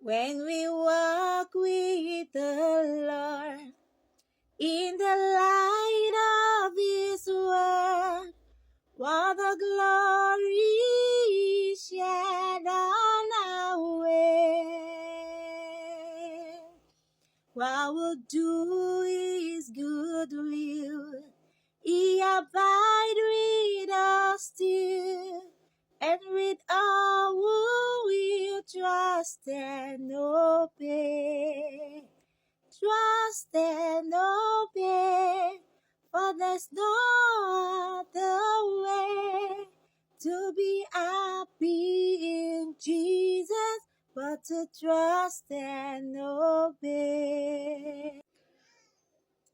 When we walk with the Lord in the light of His word, while the glory shed on our way, while we'll do His good will, He abide with us still, and with all who will trust and obey. Trust and obey, for there's no other way to be happy in Jesus but to trust and obey.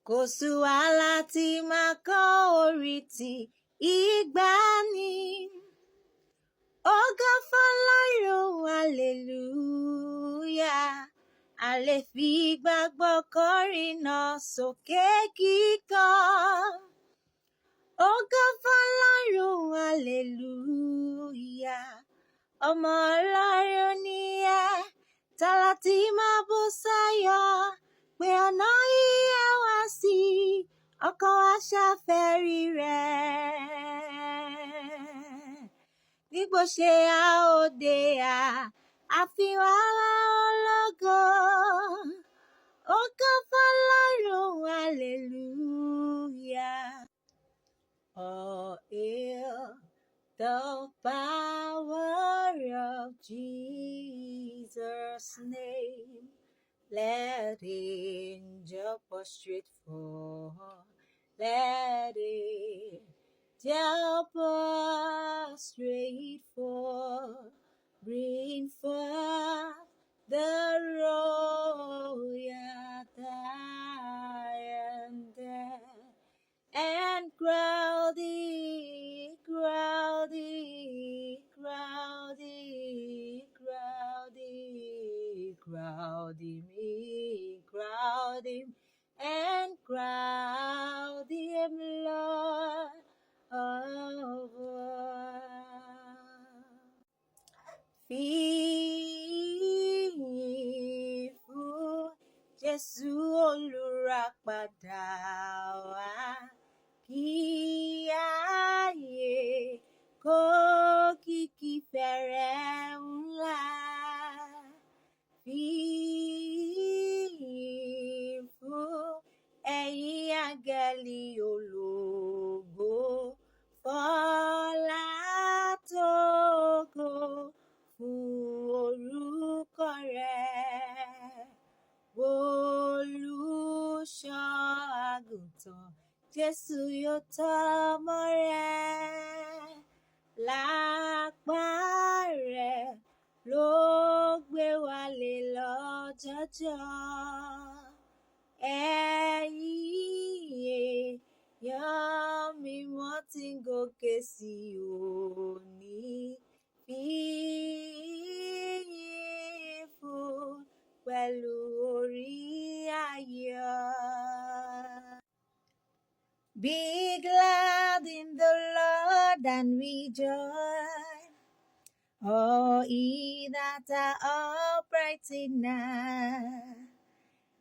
Kò sí wàhálà tí máa kọ́ orí tí ìgbàanì. Ògo f'Ọlọ́run, hallelujah. A lè fi ìgbàgbọ́ kọrin náà sókè kíkan. Ògo f'Ọlọ́run, hallelujah. Ọmọ Ọlọ́run ni ẹ́, tálá tí máa bú sáyọ̀, pé ọ̀nà ìyè wá sí, ọkàn wa ṣàfẹ́rí rẹ̀. Nígbò ṣe a ó dé àfihàn ológo. Ògo f'Ọlọ́run, hallelujah. Oh, hail the power of Jesus' name. Let angels prostrate for. Let angels prostrate for. Bring forth the royal diadem, and crown thee, crown thee, crown thee, crown thee, crown thee, crown him, and crown him Lord of all. Fìyìn fún Jésù olùràpadà wa, kí ayé kó kìkì fẹ̀rẹ̀ ńlá. Fìyìn fún ẹ̀yin áńgẹ́lì ológo, fọlá tógo fún orúkọ rẹ̀. Olùṣọ́ àgùntàn Jésù yóò tọ́ ọmọ rẹ̀, lápá rẹ̀ ló gbé wa lé lọ́jọ́jọ́. Ẹ̀yin èèyàn mímọ́ tí ń gòkè sí òní, fìyìn fún pẹ̀lú orí ayọ̀. Be glad in the Lord and rejoice, all ye that are upright in heart,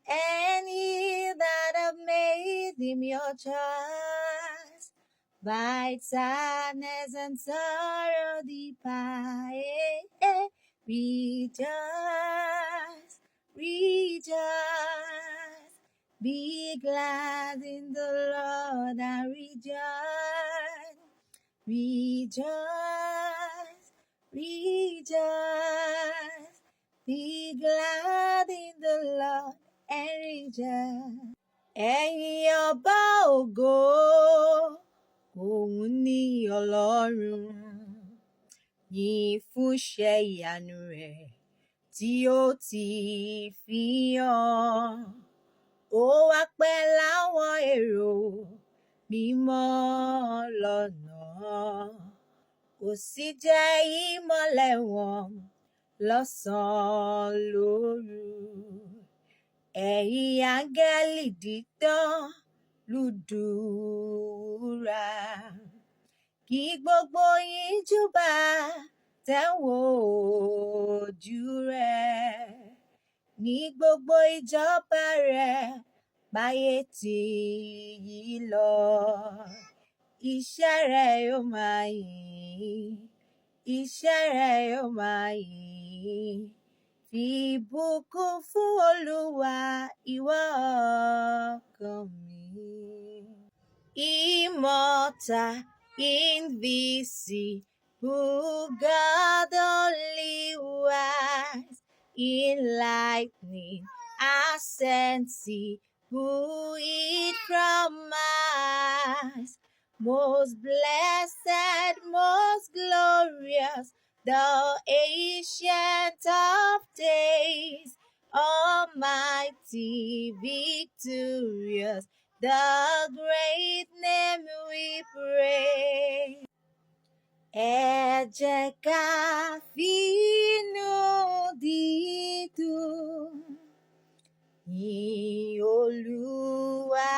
and ye that have made him your choice. By sadness and sorrow depart, rejoice, rejoice. Be glad in the Lord and rejoice, rejoice, rejoice. Be glad in the Lord and rejoice. Ẹ̀yin ọba ògo, òun ni Ọlọ́run. Yìn fún iṣẹ́ ìyanu rẹ̀ tí ó ti fi hàn. Ó wà pẹ́ láwọn èrò mímọ́ lọ́nà, ó sì jẹ́ ìmọ́lẹ̀ wọn lọ́sàn-án lóru. Ẹ̀yin áńgẹ́lì dídán lùdùrà, kí gbogbo yín júbà tẹ́ ń wo ojú rẹ̀. ní gbogbo ìjọba rẹ̀ báyé tí yí lọ. Iṣẹ́ rẹ̀ yóò máa yìn, iṣẹ́ rẹ̀ yóò máa yìn. Fi ìbùkún fún Olúwa ìwọ ọkàn mi. Immortal, invisible God only wise, enlightening, ascensible it from us. Most blessed, most glorious, the ancient of days, almighty, victorious, the great name we praise. Ẹ jẹ́ ká fi inú dídùn yìn Olúwa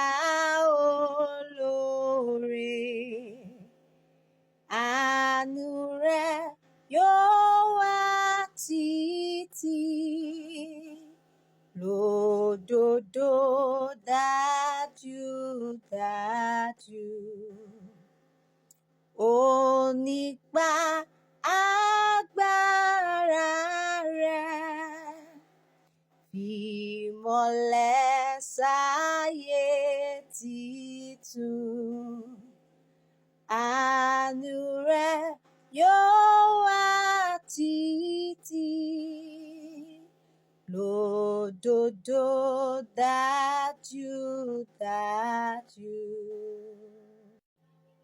olóore. Àánú rẹ̀ yóò wà títí, lódodo dájúdájú. Onípa agbára rẹ̀ fi ìmọ́lẹ̀ sáyé títún. Àánú rẹ̀ yóò wà títí, lódodo dájúdájú.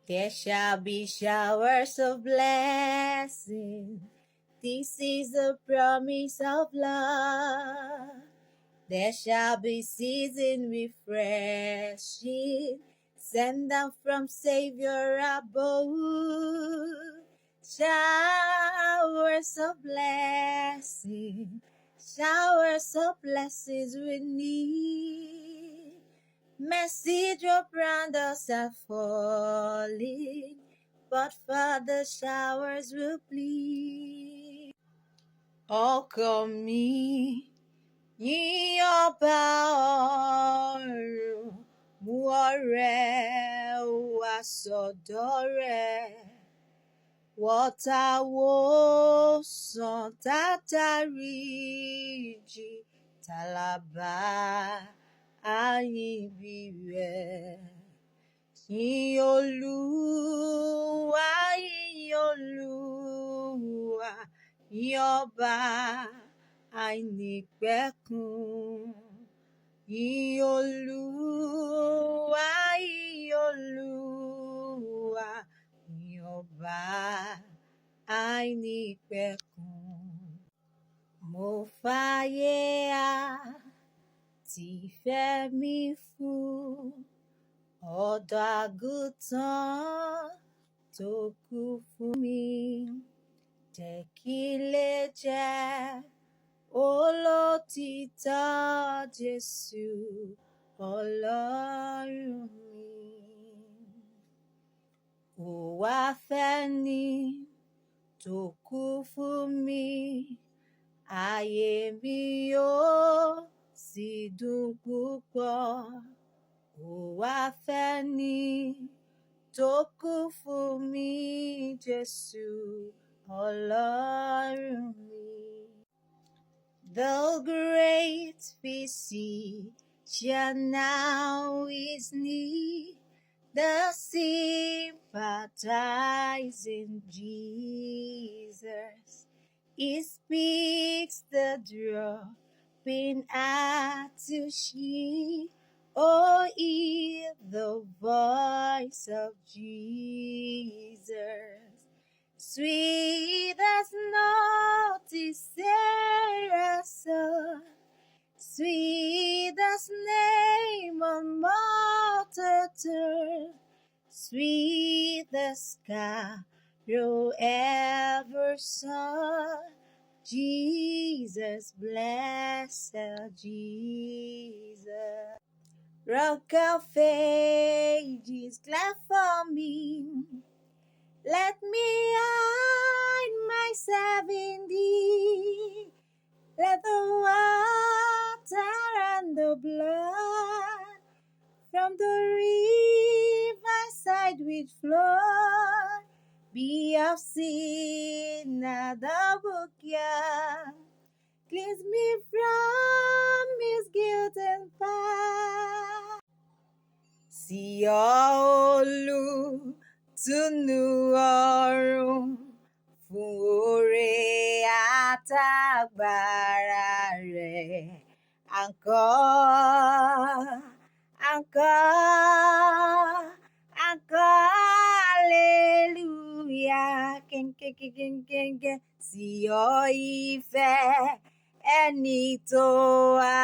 There shall be showers of blessing. This is the promise of love. There shall be season refreshing, sent down from Savior above. Showers of blessing, showers of blessings we need. Mercy drop round us are falling, but for the showers will plead. Ọkàn mi yìn ọba ọ̀run, mú ọrẹ wá sọ́dọ̀ rẹ̀. Wọ́tàwọ́sàn tátàríjì tàlàbà àyìnbí rẹ̀. Yìn Olúwa, yìn Olúwa, yìn ọba àìnípẹ̀kun. Yìn Olúwa, yìn Olúwa, yìn ọba àìnípẹ̀kun. Mo fàyè àti ìfẹ́ mi fún ọ̀dọ́ àgùntàn tó kú fún mi. Jẹ́ kí n lè jẹ́ olótìtọ́ Jésù Ọlọ́run mi. Ó wá fẹ́ni tó kú fún mi, ayé mi yóò sì dùn púpọ̀. Ó wá fẹ́ni tó kú fún mi, Jésù Ọlọ́run mi. The great physician now is near, the sympathizing Jesus. He speaks the dropping heart to sheep. Oh, hear the voice of Jesus. Sweet as notes seraphim, sweet as name on multitude, sweet as sparrow ever sung. Jesus, blessed Jesus. Rock of ages, clap for me. Let me hide myself in thee. Let the world from the riverside with flood, be of sin at the bookyard. Cleanse me from his guilt and past. Sí olùtùnú ọ̀run fún oore àtàgbàrà rẹ̀. Encore, hallelujah. Ken. Sí ọ ìfẹ́ ẹni tó wà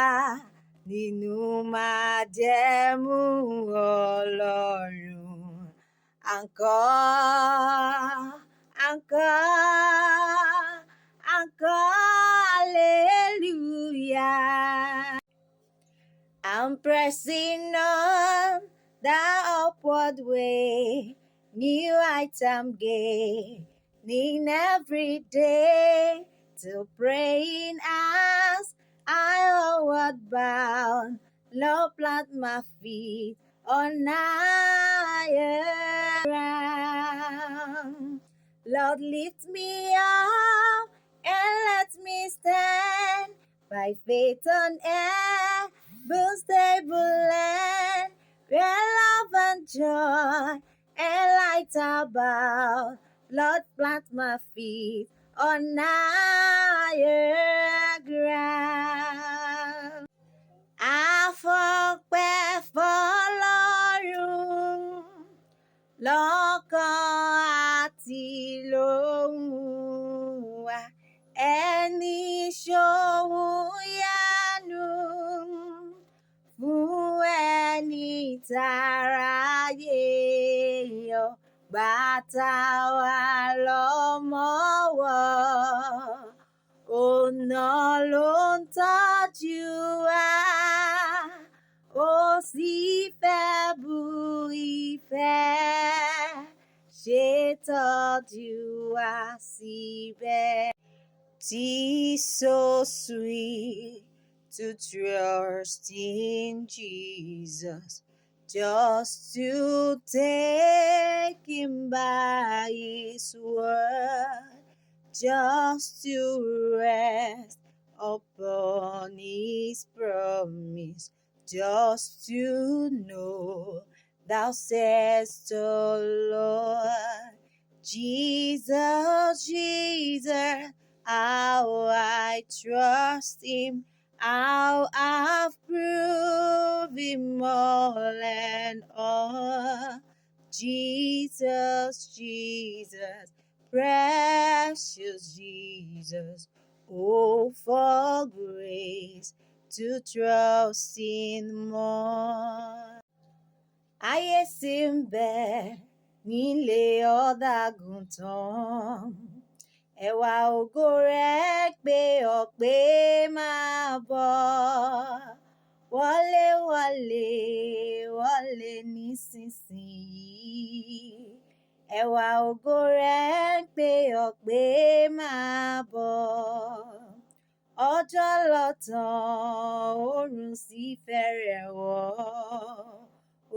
nínú májẹ̀mú Ọlọ́run. Encore, hallelujah. I'm pressing on the upward way, new heights I'm gaining every day, till praying as I onward bound, Lord, plant my feet on higher ground. Lord, lift me up and let me stand by faith on heaven's stable land, where love and joy and light abound. Lord, plant my feet on higher ground. Àfọpẹ́ fọ́lọ́run lọ́kàn àti lóhùn wa, ẹni ṣòun yánu fún ẹni táráyé yọ, bàtà wa lọ́mọ́wọ́, ọ̀nà ló ń tọ́jú wa, ó sì fẹ́ bu ìfẹ́ ṣètọ́jú wa síbẹ̀. 'Tis so sweet to trust in Jesus, just to take him by his word, just to rest upon his promise, just to know thou sayest, oh Lord, Jesus, how I trust him, how I've proved him all and all. Jesus, precious Jesus, oh, for grace to trust in more. Ayé sì ń bẹ nílé ọ̀dàgùntàn, ẹwà ògo rẹ̀ pé ọ pé máa bọ̀. Wọlé nísinsìnyí, ẹwà ògo rẹ̀ pé ọ pé máa bọ̀. Ọjọ́ lọ tán, oòrùn sì fẹ́rẹ̀ wọ̀,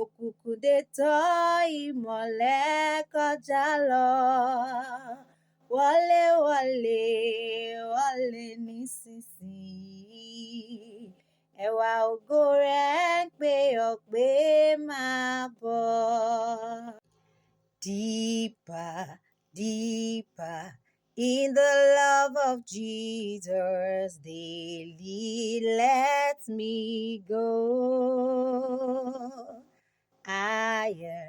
òkùnkùn dé tán, ìmọ́lẹ̀ kọjá lọ. Wọlé nísinsìnyí, ẹwà ògo rẹ̀ ń pè ọ́ pé máa bọ̀. Deeper in the love of Jesus, daily let me go. Higher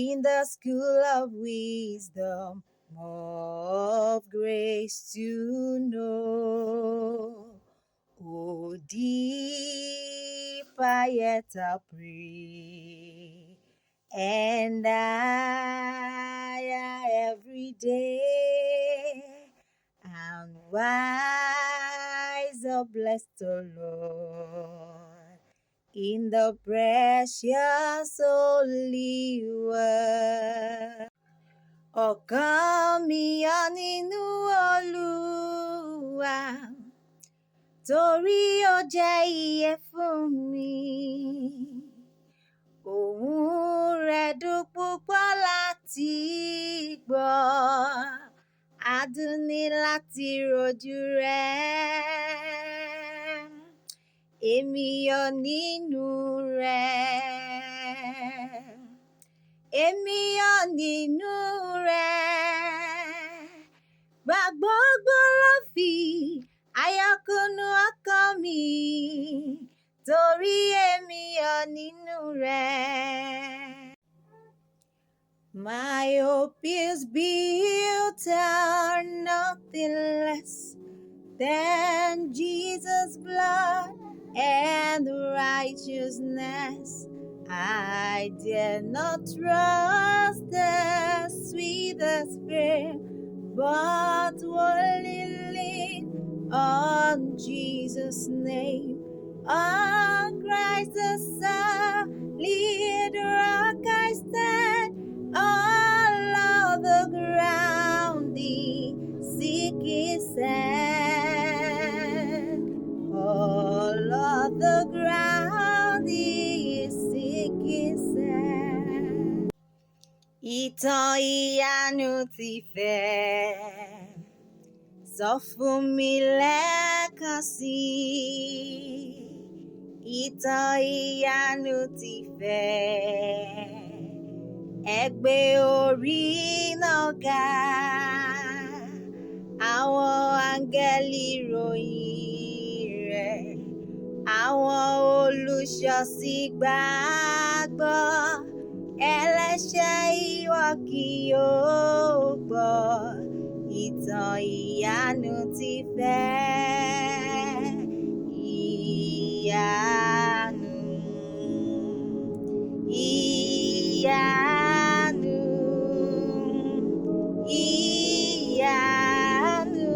in the school of wisdom, more of grace to know. Oh, deeper yet I pray, and higher every day, and wiser, blessed, O Lord, in the precious holy word. Ọkàn mi yọ̀ nínú Olúwa, torí ó jẹ́ ìyè fún mi. Ohùn rẹ̀ dùn púpọ̀ láti gbọ́, adùn ní láti rojú rẹ̀. Èmi yọ̀ nínú rẹ̀. Èmi yọ̀ nínú rẹ̀. Gbà gbogbo ló fi ayọ̀ kúnnú ọkàn mi, torí èmi yọ̀ nínú rẹ̀. My hope is built on nothing less than Jesus' blood and righteousness. I dare not trust the sweetest frame, but wholly lean on Jesus' name. On Christ the solid rock I stand. All of the ground the sinking sand. All of the ground the sinking sand. Ìtàn ìyanu ti fẹ́ sọ fún mi lẹ́ẹ̀kan sí i. Ìtàn ìyanu ti fẹ́ ẹ gbé orí náà ga. Àwọn áńgẹ́lì ròyìn rẹ̀, àwọn olùṣọ́sí gbàgbọ́. Ẹlẹ́ṣẹ̀ ìwọ kì yóò gbọ́. Ìtàn ìyanu ti fẹ́. Ìyanu, ìyanu, ìyanu.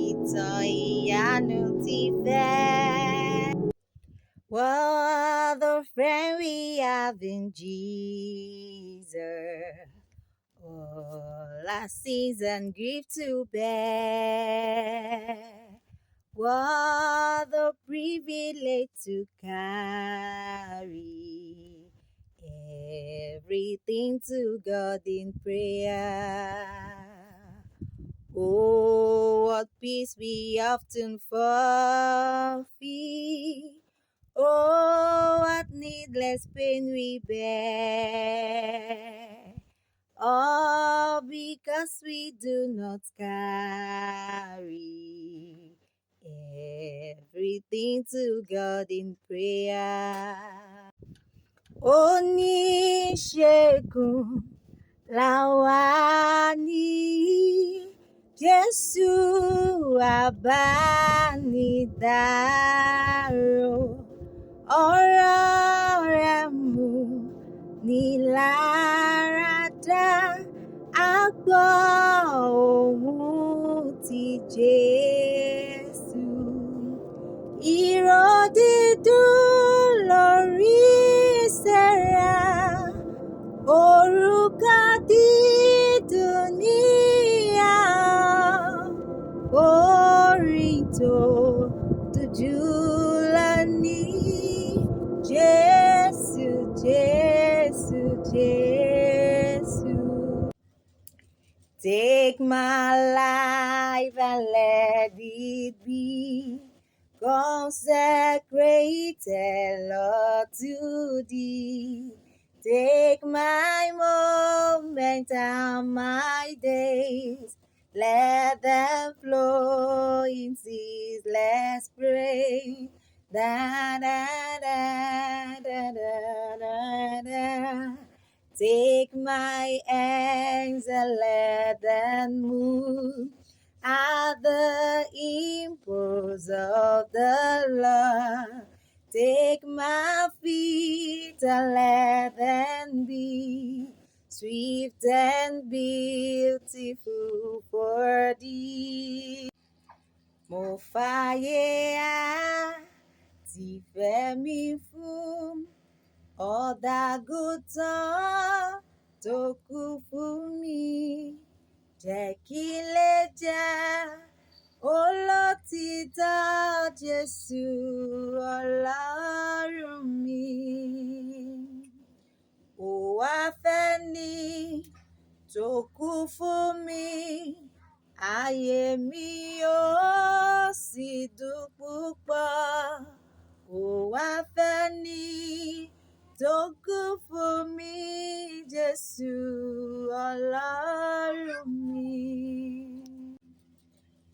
Ìtàn ìyanu ti fẹ́. What a friend we have in Jesus. All our sins and grief to bear. What a privilege to carry everything to God in prayer. Oh, what peace we often forfeit. Oh, what needless pain we bear. All because we do not carry everything to God in prayer. Oníṣègùn làwa ní, Jésù àbánidárò. Ọ̀rọ̀ rẹ̀ mú ni láradá. A gbọ́ ohùn ti Jésù. Ìró dídùn lórí Séra, òrùka dídùn ní ahọ́n. Orin tó dùjú lọ ní Jésù, Jésù, Jésù. Take my life and let it be consecrated, Lord, to thee. Take my moments and my days, let them flow in ceaseless praise. Da da da da da da da. Take my hands and let them move at the impulse of the Lord. Take my feet and let them be swift and beautiful for thee. Mo fàyè àti fẹ́mi fún ọ̀dàgùtàn tó kú fún mi. Jẹ́ kí lè jẹ́ olótìtọ́ òtítọ́ Jésù Ọlọ́run mi. Ó wá fẹ́ ni tó kú fún mi, ayé mi yóò sì dùn púpọ̀. Ó wá fẹ́ ni tó kú fún mi, Jésù Ọlọ́run mi.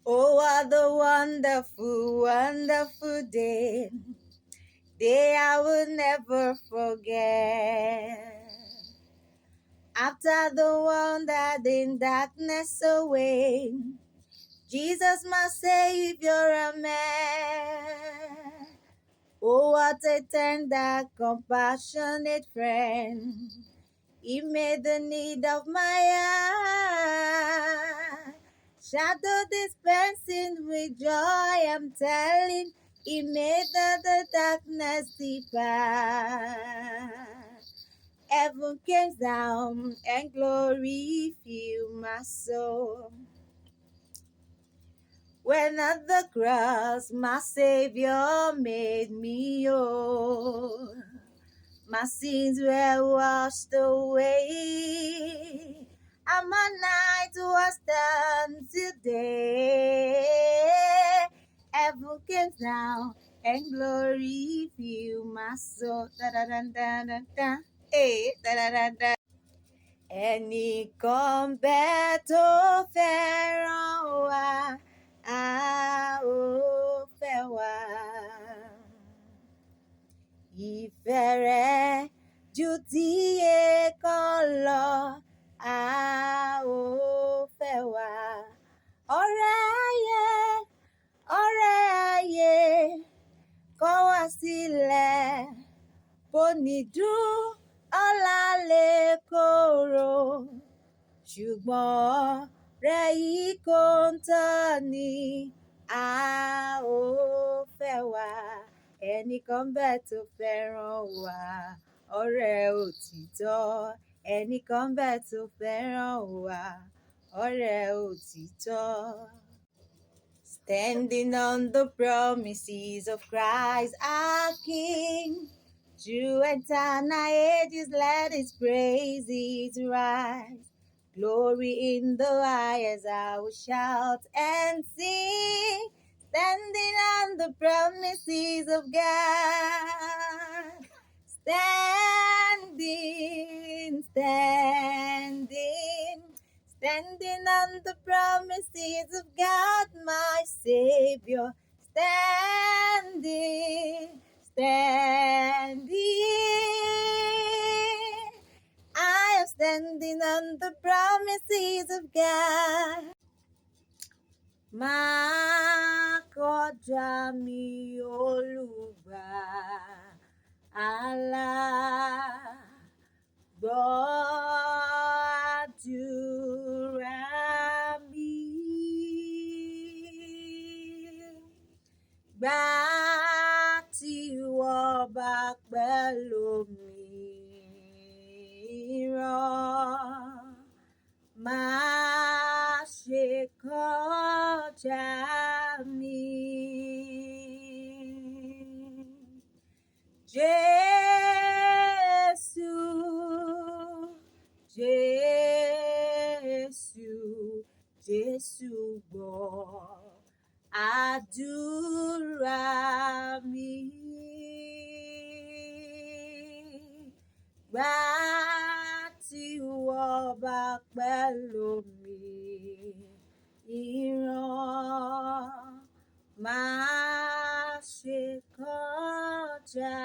Oh, what a wonderful, wonderful day I will never forget. After the wandered in darkness away, Jesus, my Savior, a man. Oh, what a tender, compassionate friend. He made the need of my heart. Shadow dispensing with joy, I'm telling. He made the darkness depart. Heaven came down and glory filled my soul. When at the cross my Savior made me whole, my sins were washed away, and my night was done today. Heaven came down and glory filled my soul. Da da da da da da. Hey, da da da da. Ẹnìkan bẹ́ẹ̀ tó fẹ́ràn wa, a ó fẹ́ wa. Ìfẹ́ rẹ̀ ju ti èèkàn lọ, a ó fẹ́ wa. Ọ̀rẹ́ ayé kọ̀ wá sílẹ̀, bó ní dùn ọ̀la lè korò, ṣùgbọ́n ọ̀rẹ́ yìí kò ń tán ni, a ó fẹ́ wa. Ẹnìkan bẹ́ẹ̀ tó fẹ́ràn wa, ọ̀rẹ́ òtítọ́. Ẹnìkan bẹ́ẹ̀ tó fẹ́ràn wa, ọ̀rẹ́ òtítọ́. Standing on the promises of Christ our King, through eternal ages let His praises rise. Glory in the highest I will shout and sing, standing on the promises of God. Standing on the promises of God, my Savior. Standing. I am standing on the promises of God. Máa kọjá mi Olùgbàlà, gbọ́ àdúrà mi. Gbà tí wọ́n bá pẹ̀lú mìíràn, má ṣe kọjá mi. Jésù, Jésù, Jésù gbọ́ àdúrà mi. Gbà tí wọ́n bá pẹ̀lú mìíràn, má ṣe kọjá mi. Jésù, Jésù, Jésù, Jésù gbọ́ àdúrà mi. Gbà tí wọ́n bá pẹ̀lú mìíràn, má ṣe kọjá mi. Jésù, Jésù, Jésù, Jésù gbọ́ àdúrà mi. Gbà tí wọ́n bá pẹ̀lú mìíràn, má ṣe kọjá mi. Jésù, Jésù, Jésù, Jésù gbọ́ àdúrà mi. Gbà tí wọ́n bá pẹ̀lú mìíràn, má ṣe kọjá